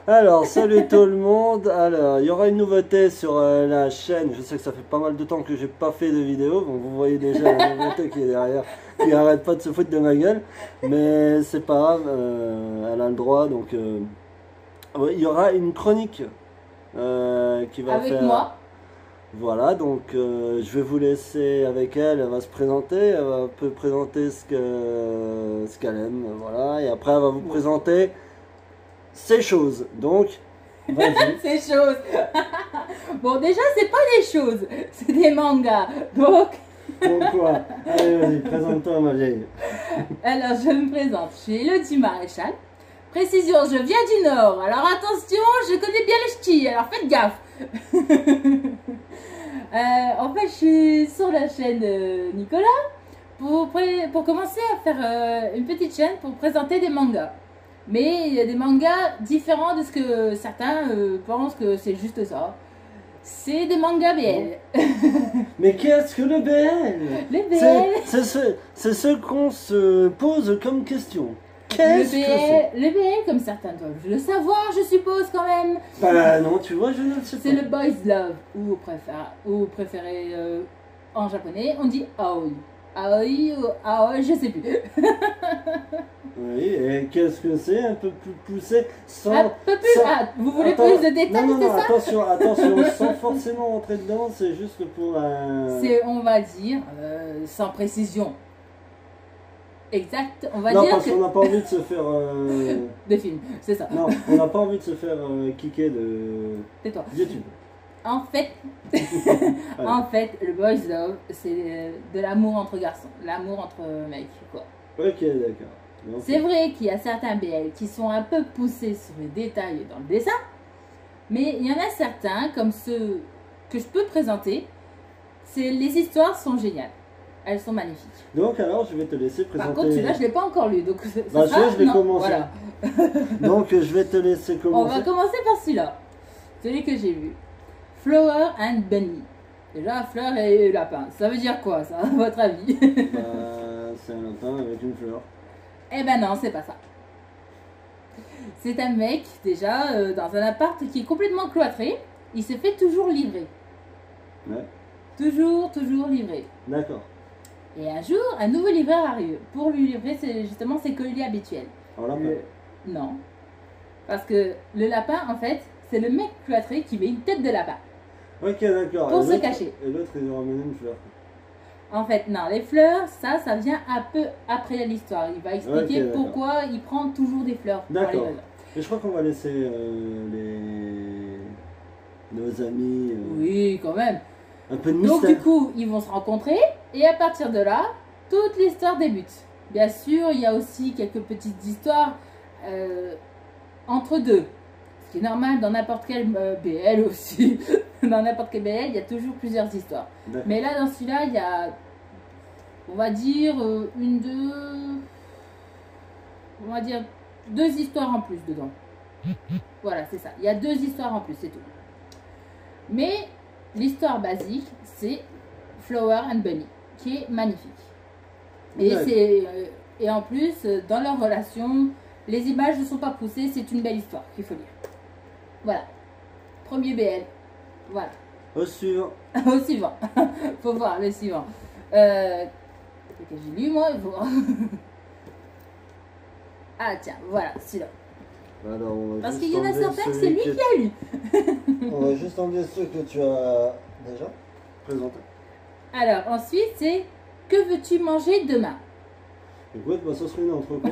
Alors, salut tout le monde. Alors, il y aura une nouveauté sur la chaîne. Je sais que ça fait pas mal de temps que j'ai pas fait de vidéo. Donc, vous voyez déjà la nouveauté qui est derrière, qui arrête pas de se foutre de ma gueule. Mais c'est pas grave, elle a le droit. Donc, ouais, il y aura une chronique qui va Avec faire. moi. Voilà, donc je vais vous laisser avec elle. Elle va se présenter. Elle va un peu présenter ce qu'elle aime. Voilà, et après, elle va vous présenter ces choses. Donc, vas-y. Ces choses. Bon, déjà, c'est pas des choses, c'est des mangas. Donc, Pourquoi? Allez, vas-y, présente-toi, ma vieille. alors, je me présente. Je suis Elodie Maréchal. Précision, je viens du Nord. Alors, attention, je connais bien les ch'tis. Alors, faites gaffe. En fait, je suis sur la chaîne Nicolas pour commencer à faire une petite chaîne pour présenter des mangas. Mais il y a des mangas différents de ce que certains pensent que c'est juste ça. C'est des mangas BL. Mais qu'est-ce que le BL? Les BL. C'est ce qu'on se pose comme question. Le Qu'est-ce que c'est? BL, le BL, comme certains doivent le savoir, je suppose quand même. Bah non, tu vois, je ne le sais C'est pas. le boys love, ou préféré en japonais, on dit aoi. Aoi ou aoi, je sais plus. Oui, et qu'est-ce que c'est? Un peu plus poussé, sans... Un peu plus. sans- Ah, vous voulez Attends, plus de détails, non, c'est non, ça? attention, sans forcément rentrer dedans, c'est juste pour... C'est, on va dire, sans précision exacte, on va Non, dire parce que. qu'on n'a pas envie de se faire... De films, c'est ça. Non, on n'a pas envie de se faire kicker de Tais-toi. YouTube. En fait, en fait, le boys love, c'est de l'amour entre garçons, l'amour entre mecs, quoi. Ok, d'accord. Donc, C'est vrai qu'il y a certains BL qui sont un peu poussés sur les détails dans le dessin, mais il y en a certains, comme ceux que je peux présenter, les histoires sont géniales. Elles sont magnifiques. donc alors, je vais te laisser présenter... Par contre, celui-là, je ne l'ai pas encore lu, donc ça Bah, sera... celui-là, je l'ai non, commencé. voilà. Donc, je vais te laisser On commencer. va commencer par celui-là, celui que j'ai vu. Flower and Bunny. Déjà, fleur et lapin. Ça veut dire quoi, ça, à votre avis? Bah, c'est un lapin avec une fleur. Eh ben non, c'est pas ça. C'est un mec, déjà, dans un appart qui est complètement cloîtré. Il se fait toujours livrer. Ouais, Toujours livré. d'accord. Et un jour, un nouveau livreur arrive. Pour lui livrer, justement ses colis habituels. Alors lapin. Non. Parce que le lapin, en fait, c'est le mec cloîtré qui met une tête de lapin. Ok, d'accord. Pour Et se l'autre- cacher. Et l'autre, il lui ramène une fleur. En fait, non, les fleurs, ça vient un peu après l'histoire. Il va expliquer Ok, d'accord. pourquoi il prend toujours des fleurs. pour D'accord. les- Et je crois qu'on va laisser nos amis Oui, quand même. un peu de Donc mystère. du coup, ils vont se rencontrer et à partir de là, toute l'histoire débute. Bien sûr, il y a aussi quelques petites histoires entre deux. Ce qui est normal dans n'importe quel BL aussi. Dans n'importe quel BL, il y a toujours plusieurs histoires. D'accord. Mais là, dans celui-là, il y a, on va dire, on va dire deux histoires en plus dedans. Voilà, c'est ça. Il y a deux histoires en plus, c'est tout. Mais l'histoire basique, c'est Flower and Bunny, qui est magnifique. Et, Ouais. et en plus, dans leur relation, les images ne sont pas poussées, c'est une belle histoire qu'il faut lire. Voilà. Premier BL. Voilà. Au suivant. Au suivant. Faut voir le suivant. Que j'ai lu moi, il faut voir. Ah tiens, voilà, celui-là. Alors, on va Parce juste qu'il y en a enlever certains que c'est celui lui qui a lu. On va juste enlever ceux que tu as déjà présenté. Alors, ensuite, c'est que veux-tu manger demain? Écoute, bah, ça serait une entrecôte.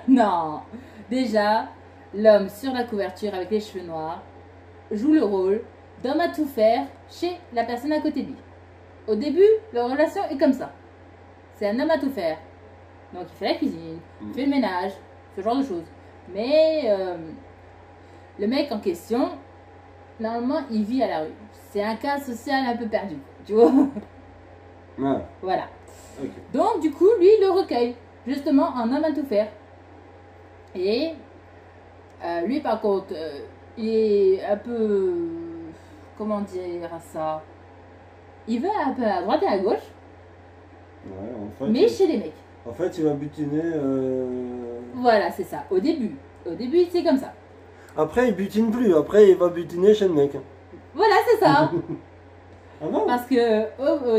Non. Déjà, l'homme sur la couverture avec les cheveux noirs joue le rôle d'homme à tout faire chez la personne à côté de lui. Au début, leur relation est comme ça. C'est un homme à tout faire. Donc, il fait la cuisine, il fait le ménage, ce genre de choses. Mais le mec en question, normalement, il vit à la rue. C'est un cas social un peu perdu, tu vois. Ouais, Voilà. ok. Donc, du coup, lui, il le recueille, justement, en homme à tout faire. Et lui, par contre, il est un peu. Comment dire ça? Il va un peu à droite et à gauche, Ouais, en fait, mais chez les mecs. il va butiner. Voilà, c'est ça. Au début, c'est comme ça. Après, il butine plus. Après, il va butiner chez le mec. Voilà, c'est ça. Ah bon? Parce que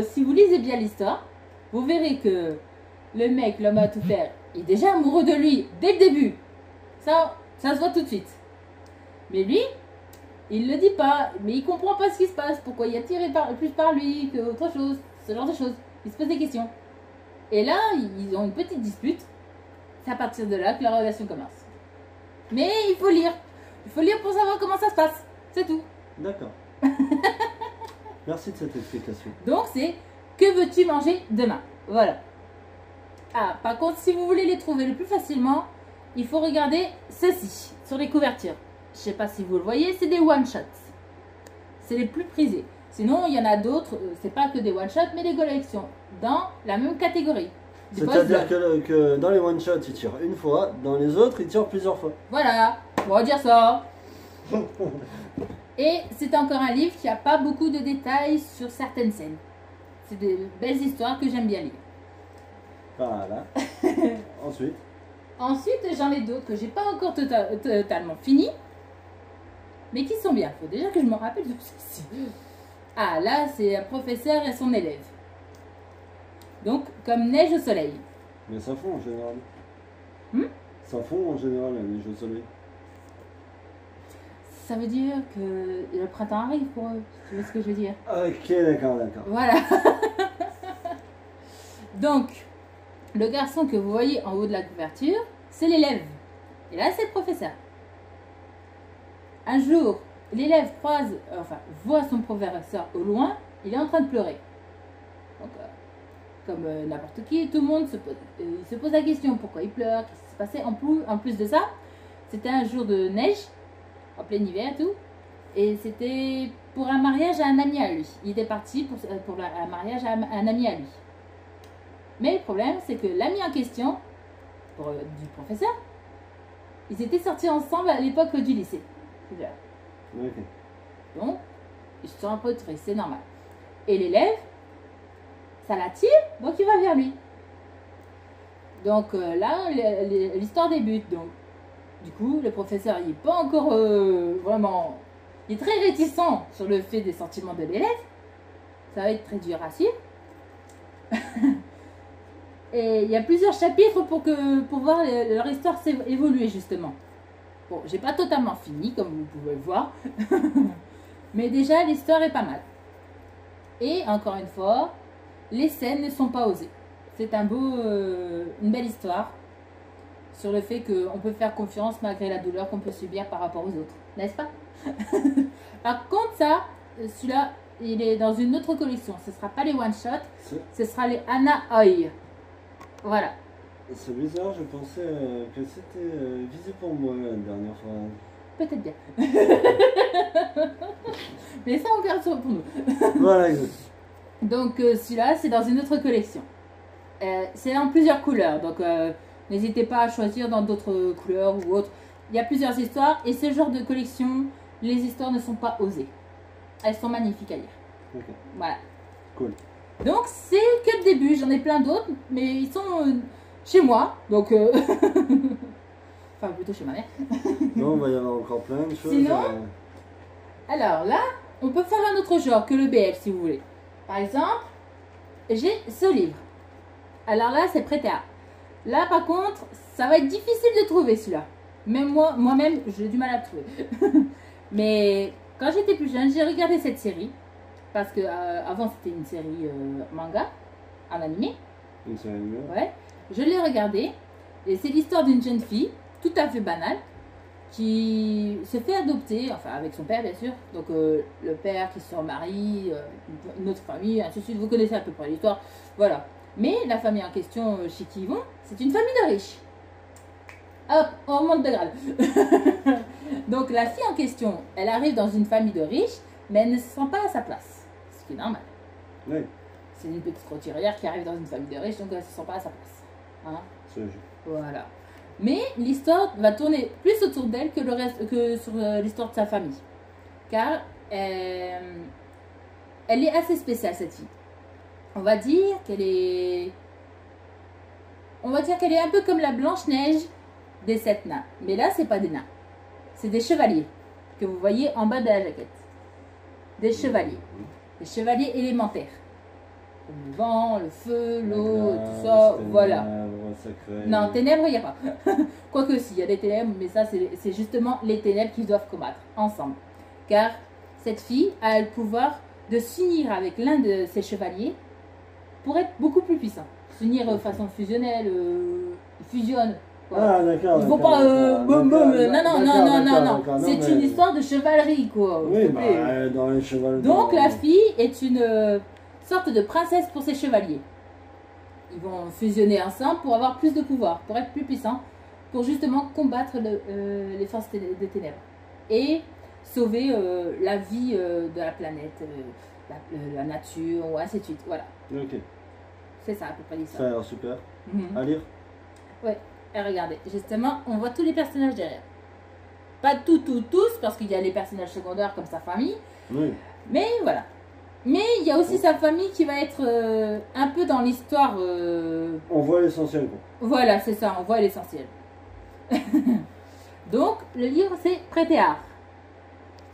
si vous lisez bien l'histoire, vous verrez que le mec, l'homme à tout faire, est déjà amoureux de lui dès le début. Ça se voit tout de suite. Mais lui, il le dit pas, mais il comprend pas ce qui se passe, pourquoi il est attiré plus par lui que autre chose, ce genre de choses. Il se pose des questions. Et là, ils ont une petite dispute. C'est à partir de là que la relation commence. Mais il faut lire. Il faut lire pour savoir comment ça se passe. C'est tout. D'accord. Merci de cette explication. Donc c'est que veux-tu manger demain? Voilà. Ah, par contre, si vous voulez les trouver le plus facilement, il faut regarder ceci sur les couvertures. Je sais pas si vous le voyez, c'est des one-shots. C'est les plus prisés. Sinon, il y en a d'autres, c'est pas que des one-shots, mais des collections dans la même catégorie. C'est-à-dire que dans les one-shots, il tire une fois, dans les autres, il tire plusieurs fois. Voilà, on va dire ça. Et c'est encore un livre qui n'a pas beaucoup de détails sur certaines scènes. C'est des belles histoires que j'aime bien lire. Voilà. Ensuite. Ensuite, j'en ai d'autres que j'ai pas encore totalement fini, mais qui sont bien. Il faut déjà que je me rappelle de ceci. Ah, là, c'est un professeur et son élève. Donc, comme neige au soleil. Mais ça fond en général. Ça fond en général, les jeux de soleil. Ça veut dire que le printemps arrive pour eux, si tu vois ce que je veux dire. Ok, d'accord. Voilà. Donc, le garçon que vous voyez en haut de la couverture, c'est l'élève. Et là, c'est le professeur. Un jour, l'élève voit son professeur au loin, il est en train de pleurer. Donc, comme n'importe qui, tout le monde se pose la question pourquoi il pleure, qu'est-ce qui s'est passé. En plus de ça, c'était un jour de neige, en plein hiver et tout. Et c'était pour un mariage à un ami à lui. Il était parti pour un mariage à un ami à lui. Mais le problème, c'est que l'ami en question, du professeur, ils étaient sortis ensemble à l'époque du lycée. Ok. Donc, ils sont un peu tristes, c'est normal. Et l'élève, ça l'attire, donc il va vers lui. Donc là, l'histoire débute. Donc, du coup, le professeur, il n'est pas encore vraiment... Il est très réticent sur le fait des sentiments de l'élève. Ça va être très dur à suivre. Et il y a plusieurs chapitres pour voir leur histoire évoluer, justement. Bon, j'ai pas totalement fini, comme vous pouvez le voir. Mais déjà, l'histoire est pas mal. Et encore une fois, les scènes ne sont pas osées. C'est une belle histoire sur le fait qu'on peut faire confiance malgré la douleur qu'on peut subir par rapport aux autres. N'est-ce pas? Par contre, celui-là, il est dans une autre collection. Ce ne sera pas les one-shots, ce sera les Anna Oi. Voilà. C'est bizarre, je pensais que c'était visé pour moi la dernière fois. Peut-être bien. Mais ça, on garde ça pour nous. Voilà, exact. Donc, celui-là, c'est dans une autre collection. C'est en plusieurs couleurs. Donc, n'hésitez pas à choisir dans d'autres couleurs ou autres. Il y a plusieurs histoires. Et ce genre de collection, les histoires ne sont pas osées. Elles sont magnifiques à lire. Okay. Voilà. Cool. Donc, c'est que le début. J'en ai plein d'autres. Mais ils sont chez moi. Donc... Enfin, plutôt chez ma mère. Non, il va y avoir encore plein de choses. Sinon, alors là, on peut faire un autre genre que le BL si vous voulez. Par exemple, j'ai ce livre. Alors là, c'est prêt à. Là, par contre, ça va être difficile de trouver celui-là. Même moi-même, j'ai du mal à le trouver. Mais quand j'étais plus jeune, j'ai regardé cette série. Parce que avant, c'était une série manga, en animé. Une série animée. Ouais. Je l'ai regardée. Et c'est l'histoire d'une jeune fille, tout à fait banale, qui se fait adopter, enfin avec son père bien sûr, donc le père qui se remarie, une autre famille, ainsi de suite, vous connaissez à peu près l'histoire, voilà. Mais la famille en question chez qui ils vont, c'est une famille de riches. Hop, on remonte de grade. Donc la fille en question, elle arrive dans une famille de riches, mais elle ne se sent pas à sa place, ce qui est normal. Oui. C'est une petite roturière qui arrive dans une famille de riches, donc elle ne se sent pas à sa place. Hein? C'est logique. Voilà. Mais l'histoire va tourner plus autour d'elle que sur l'histoire de sa famille. Car elle est assez spéciale, cette fille. On va dire qu'elle est un peu comme la Blanche-Neige des 7 nains. Mais là, c'est pas des nains. c'est des chevaliers que vous voyez en bas de la jaquette. Des chevaliers. Des chevaliers élémentaires. Le vent, le feu, l'eau, tout ça, voilà. Non, ténèbres, il n'y a pas. Quoique si, il y a des ténèbres, mais ça, c'est justement les ténèbres qu'ils doivent combattre ensemble. Car cette fille a le pouvoir de s'unir avec l'un de ses chevaliers pour être beaucoup plus puissant. S'unir de façon fusionnelle, ils fusionnent. Ah, d'accord. Il ne faut pas. Non. C'est une histoire de chevalerie, quoi. Oui, bah, dans les chevaliers. Donc, la fille est une sorte de princesse pour ses chevaliers. Ils vont fusionner ensemble pour avoir plus de pouvoir, pour être plus puissants, pour justement combattre les forces des ténèbres. Et sauver la vie de la planète, la nature, ou ainsi de suite. Voilà. Ok. C'est ça, à peu près dit ça. Ça a l'air super. À lire. Ouais. Et regardez, justement, on voit tous les personnages derrière. Pas tous, parce qu'il y a les personnages secondaires comme sa famille. Oui. Mais voilà. Mais il y a aussi sa famille qui va être un peu dans l'histoire. On voit l'essentiel, quoi. Voilà, c'est ça, on voit l'essentiel. Donc, le livre, c'est Prétéard.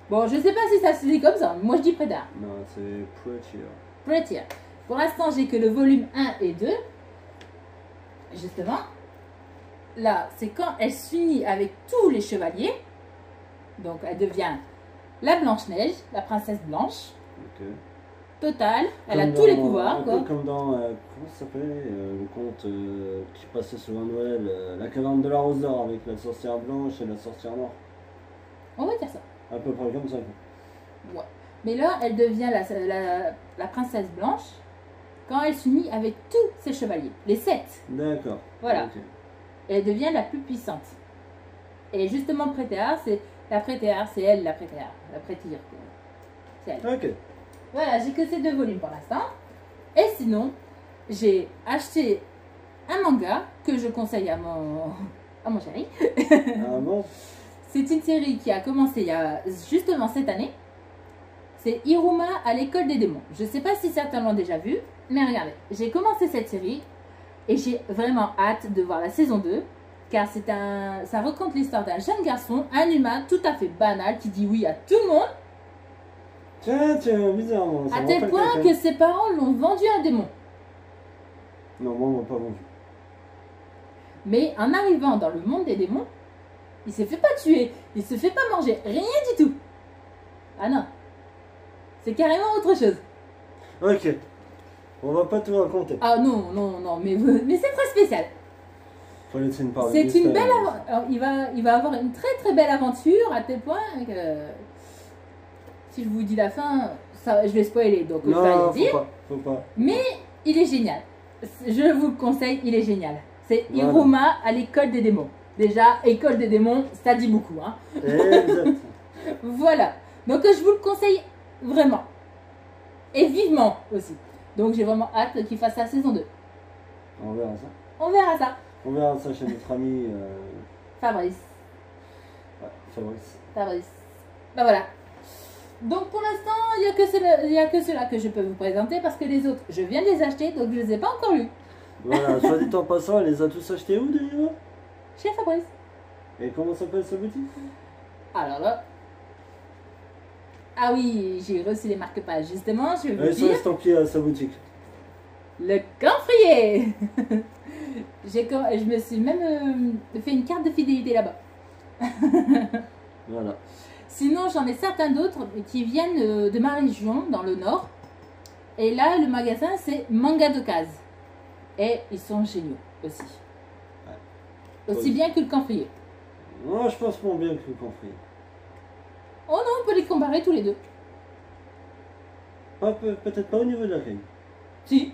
Bon, je sais pas si ça se dit comme ça, mais moi je dis Prétéard. Non, c'est Prettier. Prettier. Pour l'instant, j'ai que le volume 1 et 2. Justement. Là, c'est quand elle s'unit avec tous les chevaliers. Donc, elle devient la Blanche-Neige, la princesse blanche. Ok. Totale. Elle Comme a tous les dans- pouvoirs. Un Quoi. peu comme dans, comment ça s'appelait, le conte qui passait souvent à Noël, La caverne de la rose d'or avec la sorcière blanche et la sorcière noire. On va dire ça. À peu près comme ça, quoi. Ouais. Mais là, elle devient la princesse blanche quand elle s'unit avec tous ses chevaliers. Les 7. D'accord. Voilà. Ok. Et elle devient la plus puissante. Et justement, Prétéard, c'est elle, la Prétéard. La Prétire, quoi. C'est elle. Ok. Voilà, j'ai que ces 2 volumes pour l'instant. Et sinon, j'ai acheté un manga que je conseille à mon chéri. Ah bon? C'est une série qui a commencé il y a justement cette année. C'est Iruma à l'école des démons. Je ne sais pas si certains l'ont déjà vu, mais regardez, j'ai commencé cette série et j'ai vraiment hâte de voir la saison 2, car ça raconte l'histoire d'un jeune garçon, un humain tout à fait banal qui dit oui à tout le monde, Tiens, bizarrement. ça à me tel rappelle point quelqu'un. que ses parents l'ont vendu à un démon. Non, moi, on m'a pas vendu. Mais en arrivant dans le monde des démons, il se fait pas tuer, il se fait pas manger, rien du tout. Ah non, c'est carrément autre chose. Ok. On va pas tout raconter. Ah non, mais c'est très spécial. Faut laisser une part de C'est mystère. une belle aventure. Il va avoir une très très belle aventure à tel point que si je vous dis la fin, je vais spoiler, donc je vais rien Non, dire. faut pas. Mais il est génial. Je vous le conseille, il est génial. C'est Voilà. Iruma à l'école des démons. Déjà, école des démons, ça dit beaucoup. Hein. Exact. Voilà. Donc je vous le conseille vraiment. Et vivement aussi. Donc j'ai vraiment hâte qu'il fasse sa saison 2. On verra ça. On verra ça. On verra ça chez notre ami Fabrice. ouais, Fabrice. Fabrice. Ben voilà. Donc pour l'instant, il n'y a que cela que je peux vous présenter parce que les autres, je viens de les acheter, donc je ne les ai pas encore lus. Voilà, soit dit en passant, elle les a tous achetés où déjà? Chez Fabrice. Et comment s'appelle sa boutique? Alors là. Ah oui, j'ai reçu les marque-pages. Justement, je vais vous Ils sont dire. estampillés à sa boutique. Le camphrier. Je me suis même fait une carte de fidélité là-bas. Voilà. Sinon, j'en ai certains d'autres qui viennent de ma région, dans le nord. Et là, le magasin, c'est Manga de Case. Et ils sont géniaux aussi. Ouais. Aussi bien que le camphrier. Non, je pense moins bien que le conflit. Oh non, on peut les comparer tous les deux. Peut-être pas au niveau de la crème. Si.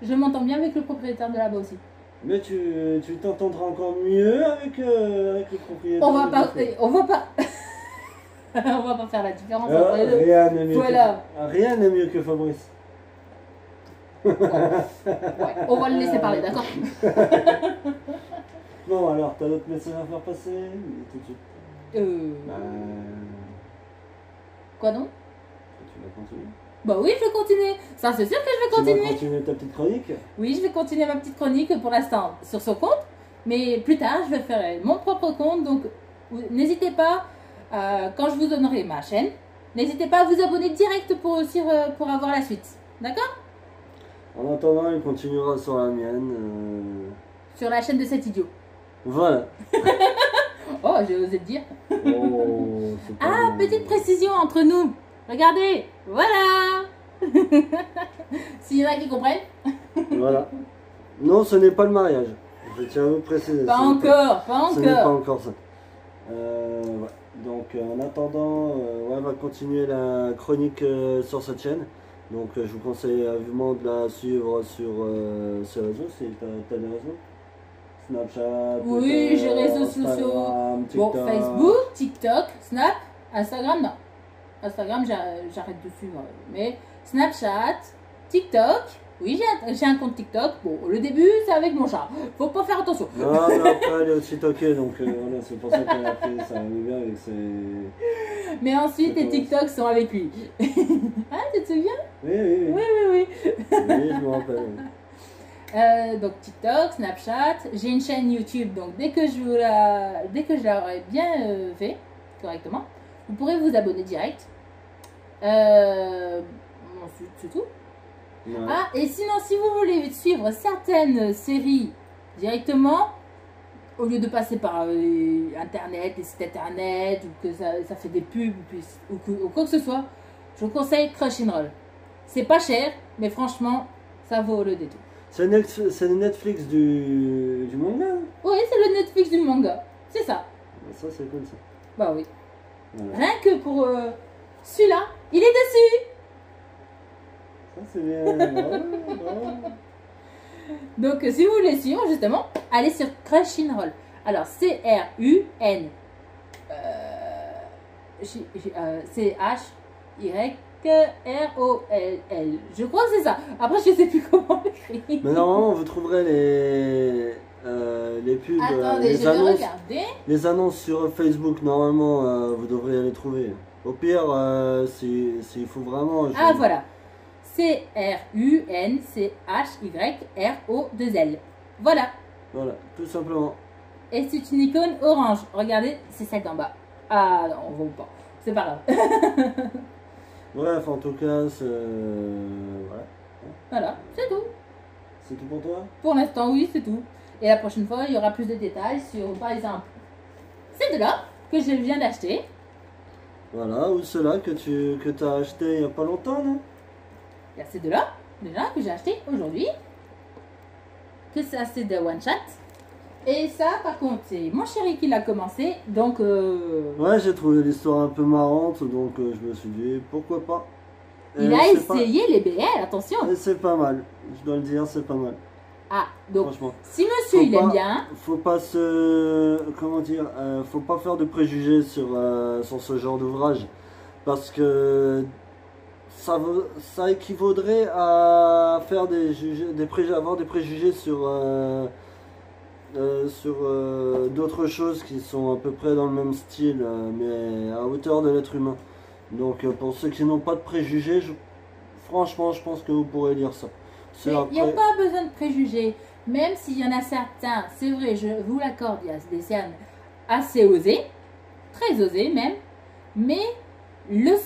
Je m'entends bien avec le propriétaire de là-bas aussi. Mais tu t'entendras encore mieux avec le propriétaire. On va du pas. café. On va pas. On va pas faire la différence entre les deux. Rien n'est mieux, Voilà. rien n'est mieux que Fabrice. Ouais, on va le laisser parler, d'accord? Bon, alors, t'as d'autres messages à faire passer? Tout de suite. Bah, Quoi donc? tu vas continuer. Bah oui, je vais continuer. Ça, c'est sûr que je vais Tu vas continuer. continuer ta petite chronique? Oui, je vais continuer ma petite chronique pour l'instant sur son compte. Mais plus tard, je vais faire mon propre compte. Donc, N'hésitez pas, quand je vous donnerai ma chaîne, n'hésitez pas à vous abonner direct pour avoir la suite. D'accord? En attendant, il continuera sur la mienne. Sur la chaîne de cet idiot. Voilà. Oh, j'ai osé le dire. Oh, c'est pas Ah, bon. petite précision entre nous. Regardez, voilà. S'il y en a qui comprennent. Voilà. Non, ce n'est pas le mariage. Je tiens à vous préciser. Pas ce n'est encore, pas Ce n'est pas encore. encore ça. Ouais. Donc en attendant, ouais, on va continuer la chronique sur cette chaîne. Donc je vous conseille vivement de la suivre sur ces réseaux, si t'as des réseaux. Snapchat, Oui, Twitter, j'ai réseaux sociaux. Instagram, Bon, TikTok. Facebook, TikTok, Snap, Instagram, non. Instagram, j'arrête de suivre. Mais Snapchat, TikTok, oui, j'ai un compte TikTok. Bon, le début, c'est avec mon chat. Faut pas faire attention. Non, mais après elle est aussi toquée, donc voilà, c'est pour ça qu'elle a fait ça allait bien avec ses... Mais ensuite, C'est les quoi? TikTok sont avec lui. Ah, tu te souviens? Oui, oui, oui. Oui, oui, oui. Oui, je me rappelle. Donc TikTok, Snapchat, j'ai une chaîne YouTube, donc dès que je l'aurai bien fait correctement, vous pourrez vous abonner direct. Ensuite, c'est tout. Ouais. Ah, et sinon, si vous voulez suivre certaines séries directement, au lieu de passer par internet, les sites internet, ou que ça fait des pubs, ou quoi que ce soit, je vous conseille Crunchyroll. C'est pas cher, mais franchement, ça vaut le détour. C'est le Netflix du manga. Oui, c'est le Netflix du manga. C'est ça. Ça, c'est cool ça. Bah oui. Voilà. Rien que pour celui-là, il est dessus. Ça, c'est bien. Ouais, ouais. Donc, si vous voulez suivre, justement, allez sur Crunchyroll. Alors, C-R-U-N. C-H-Y-R-O-L-L. Je crois que c'est ça. Après, je sais plus comment l'écrire. Mais normalement, vous trouverez les pubs, Attendez, les je vais annonces. regarder. Les annonces sur Facebook, normalement, vous devriez les trouver. Au pire, s'il faut vraiment. Ah, voilà. C-R-U-N-C-H-Y-R-O-2-L. Voilà. Voilà, tout simplement. Et c'est une icône orange. Regardez, c'est celle d'en bas. Ah non, on voit pas. C'est pas grave. Bref, en tout cas, voilà. Voilà, c'est tout. C'est tout pour toi? Pour l'instant, oui, c'est tout. Et la prochaine fois, il y aura plus de détails sur, par exemple, ces deux-là que je viens d'acheter. Voilà, ou ceux-là que tu as acheté il n'y a pas longtemps, non? Il y a ces deux-là, déjà, que j'ai acheté aujourd'hui. Que ça, c'est de One Shot. Et ça, par contre, c'est mon chéri qui l'a commencé. Donc, Ouais, j'ai trouvé l'histoire un peu marrante, donc je me suis dit, pourquoi pas. il Et a c'est pas- essayé les BL, attention. Et c'est pas mal, je dois le dire, c'est pas mal, Ah, donc, franchement. si monsieur, Faut il aime pas- bien, Faut pas comment dire, faut pas faire de préjugés sur ce genre d'ouvrage, parce que ça équivaudrait à faire avoir des préjugés sur d'autres choses qui sont à peu près dans le même style, mais à hauteur de l'être humain. Donc pour ceux qui n'ont pas de préjugés, franchement, je pense que vous pourrez lire ça. C'est il n'y a après- pas besoin de préjugés. Même s'il y en a certains, c'est vrai, je vous l'accorde, il y a des scènes assez osées, très osées même, mais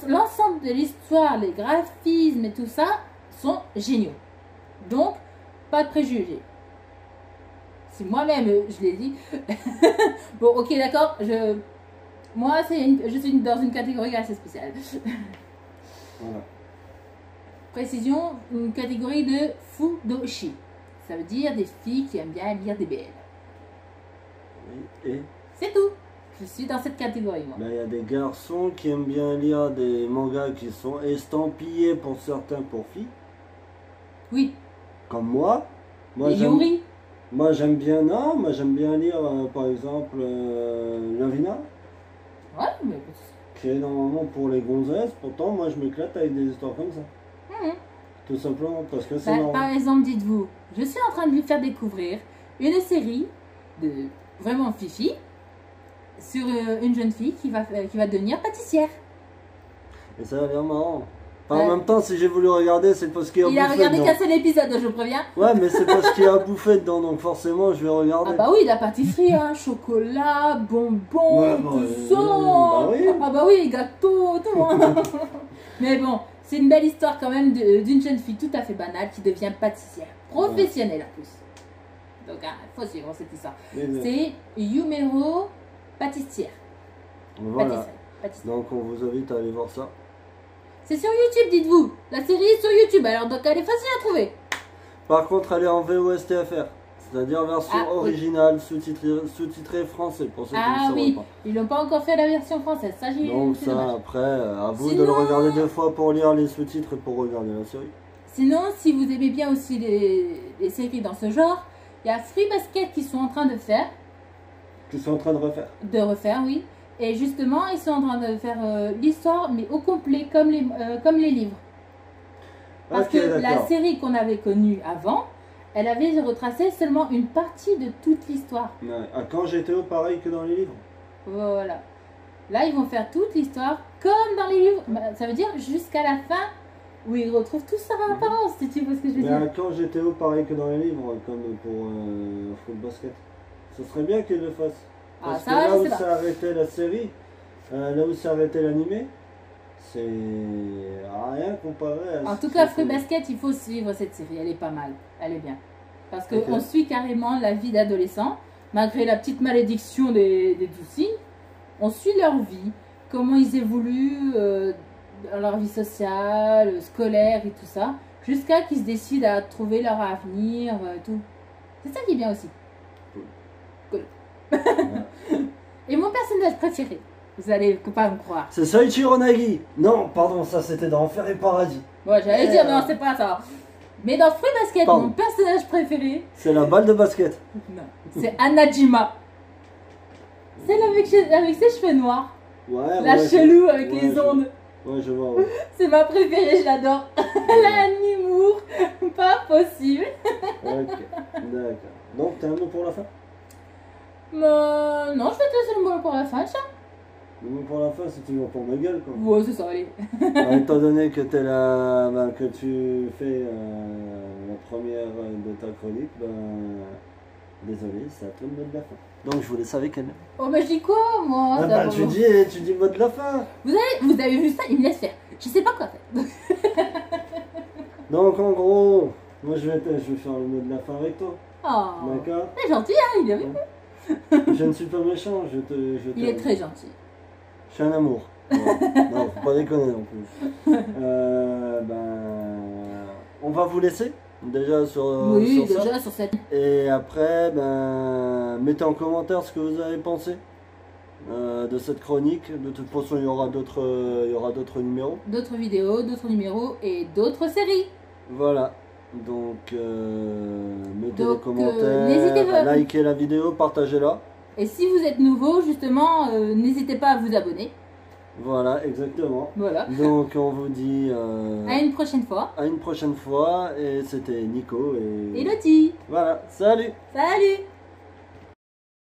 l'ensemble de l'histoire, les graphismes et tout ça sont géniaux. Donc, pas de préjugés. Si moi-même, je l'ai dit. Bon, ok, d'accord, moi, je suis dans une catégorie assez spéciale. Voilà. Précision, une catégorie de Fudoshi. Ça veut dire des filles qui aiment bien lire des BL. Oui, et C'est tout. Je suis dans cette catégorie, moi. ben, il y a des garçons qui aiment bien lire des mangas qui sont estampillés pour certains pour filles, Oui, comme moi. les Yuri. Moi j'aime bien, non, moi j'aime bien lire par exemple Lavina, Ouais, mais... qui est normalement pour les gonzesses, pourtant moi je m'éclate avec des histoires comme ça. Mhm. Tout simplement parce que c'est Bah, marrant. par exemple, dites-vous, je suis en train de lui faire découvrir une série de vraiment fifi sur une jeune fille qui va devenir pâtissière. Et ça a l'air marrant. Enfin, en même temps, si j'ai voulu regarder, c'est parce qu'il y a Il a bouffé regardé dedans. qu'un seul épisode, je vous préviens. Ouais, mais c'est parce qu'il y a bouffé dedans, donc forcément, je vais regarder. Ah bah oui, la pâtisserie, hein, chocolat, bonbons, Ouais, tout ça. bah oui. Ah bah oui, gâteau, tout. Hein. Mais bon, c'est une belle histoire quand même d'une jeune fille tout à fait banale qui devient pâtissière professionnelle en plus. Donc il faut suivre cette histoire. C'est Yumero pâtissière. Voilà. Pâtisserie. Donc on vous invite à aller voir ça. C'est sur YouTube, dites-vous. La série est sur YouTube, alors donc elle est facile à trouver. Par contre, elle est en VOSTFR, c'est-à-dire version originale, sous-titrée français, pour ceux qui ne sauraient pas. Ils n'ont pas encore fait la version française, ça j'ai. Donc ça, après, à vous de le regarder 2 fois pour lire les sous-titres et pour regarder la série. Sinon, si vous aimez bien aussi les séries dans ce genre, il y a Free Basket qui sont en train de faire. Qui sont en train de refaire. De refaire, oui. Et justement, ils sont en train de faire l'histoire, mais au complet, comme les livres. Parce que la série qu'on avait connue avant, elle avait retracé seulement une partie de toute l'histoire. Ouais. Quand GTO, pareil que dans les livres. Voilà. Là, ils vont faire toute l'histoire comme dans les livres. Ça veut dire jusqu'à la fin où ils retrouvent tout ça en apparence, si tu vois ce que je veux dire. Mais quand GTO, pareil que dans les livres, comme pour Foot Basket. Ce serait bien qu'ils le fassent. Parce que là où s'est arrêté la série, là où s'est arrêté l'animé, c'est rien comparé à... En tout cas, Fruit Basket, il faut suivre cette série, elle est pas mal, elle est bien. Parce qu'on suit carrément la vie d'adolescents, malgré la petite malédiction des doucines, on suit leur vie, comment ils évoluent dans leur vie sociale, scolaire et tout ça, jusqu'à qu'ils se décident à trouver leur avenir, tout. C'est ça qui est bien aussi. Cool. Et mon personnage préféré, vous allez pas me croire. C'est Soichiro Nagi. Non, pardon, ça c'était dans Enfer et Paradis. Ouais, j'allais dire, non, c'est pas ça. Mais dans Fruit Basket, mon personnage préféré... C'est la balle de basket. Non, c'est Anajima. Celle avec ses cheveux noirs. Ouais, la chelou avec les ondes. Ouais, je vois. Ouais. C'est ma préférée, je l'adore. Elle a un humour pas possible. Ok, d'accord. Donc, t'as un mot pour la fin? Non, je vais te laisser le mot pour la fin, ça. Le mot pour la fin, c'est toujours pour ma gueule, quoi. Ouais, c'est ça, allez. Étant donné que t'es que tu fais la première de ta chronique, désolé, c'est à toi le mot de la fin. Donc je vous laisse avec elle. Oh, mais je dis quoi, moi? Tu dis le mot de la fin. Vous avez vu ça? Il me laisse faire. Je sais pas quoi faire. Donc en gros, moi je vais faire le mot de la fin avec toi. Oh. D'accord? C'est gentil, hein, il est vu. Je ne suis pas méchant, il est très gentil. Je suis un amour. Ouais. Non, faut pas déconner non plus. On va vous laisser déjà sur sur cette. Et après, mettez en commentaire ce que vous avez pensé de cette chronique. De toute façon, il y aura d'autres numéros. D'autres vidéos, d'autres numéros et d'autres séries. Voilà. Donc, mettez des commentaires, likez la vidéo, partagez-la. Et si vous êtes nouveau, justement, n'hésitez pas à vous abonner. Voilà, exactement. Voilà. Donc, on vous dit... à une prochaine fois. À une prochaine fois. Et c'était Nico et... Lottie. Voilà, salut. Salut.